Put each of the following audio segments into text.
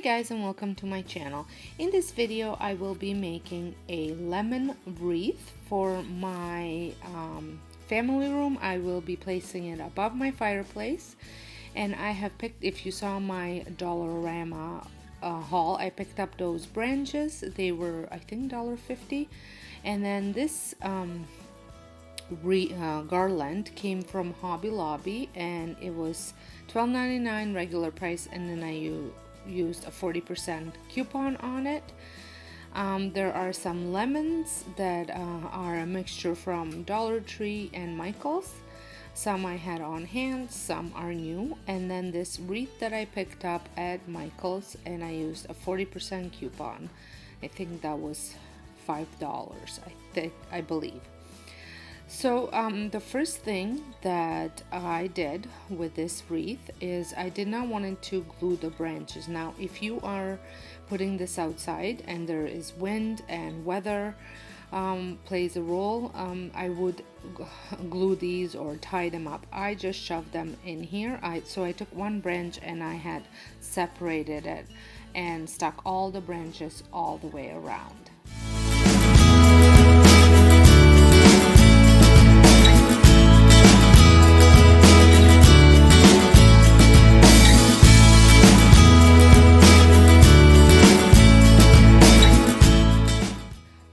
guys, and welcome to my channel. In this video I will be making a lemon wreath for my family room. I will be placing it above my fireplace, and I have picked, if you saw my Dollarama haul, I picked up those branches. They were, I think, $1.50, and then this garland came from Hobby Lobby, and it was $12.99 regular price, and then I used a 40% coupon on it. There are some lemons that are a mixture from Dollar Tree and Michael's. Some I had on hand, some are new, and then this wreath that I picked up at Michael's, and I used a 40% coupon. I think that was $5, I believe. So the first thing that I did with this wreath is I did not want to glue the branches. Now, if you are putting this outside and there is wind and weather plays a role, I would glue these or tie them up. I just shoved them in here. So I took one branch and I had separated it and stuck all the branches all the way around.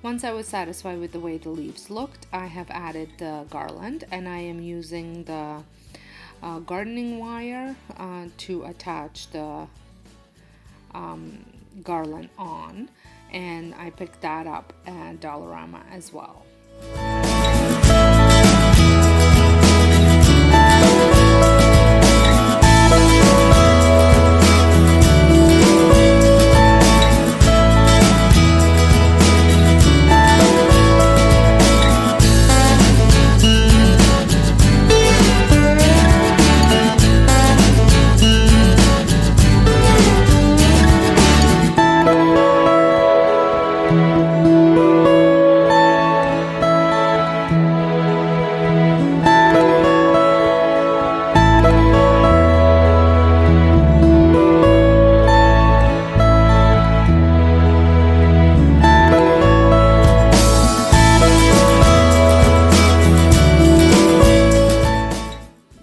Once I was satisfied with the way the leaves looked, I have added the garland, and I am using the gardening wire to attach the garland on, and I picked that up at Dollarama as well.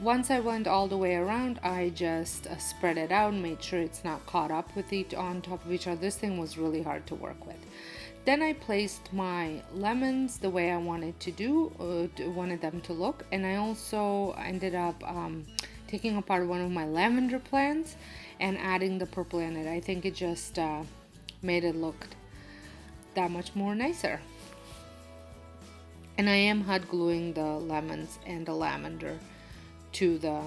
Once I went all the way around, I just spread it out, made sure it's not caught up with each on top of each other. This thing was really hard to work with. Then I placed my lemons the way I wanted wanted them to look, and I also ended up taking apart one of my lavender plants and adding the purple in it. I think it just made it look that much more nicer. And I am hot gluing the lemons and the lavender to the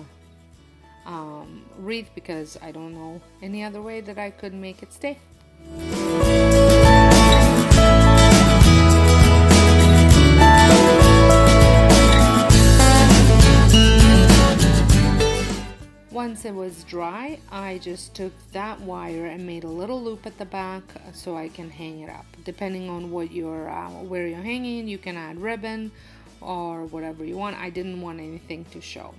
wreath because I don't know any other way that I could make it stay. Once it was dry, I just took that wire and made a little loop at the back so I can hang it up. Depending on what where you're hanging, you can add ribbon or whatever you want. I didn't want anything to show.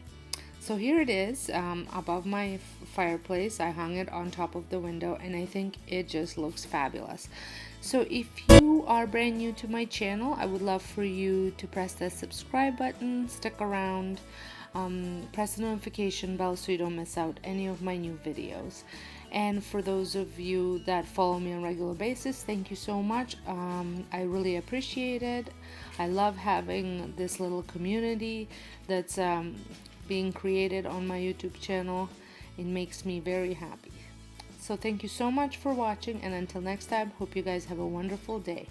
So here it is above my fireplace. I hung it on top of the window, and I think it just looks fabulous. So if you are brand new to my channel, I would love for you to press the subscribe button, stick around, press the notification bell so you don't miss out any of my new videos. And for those of you that follow me on a regular basis, thank you so much. I really appreciate it. I love having this little community that's being created on my YouTube channel. It makes me very happy. So thank you so much for watching, and until next time, hope you guys have a wonderful day.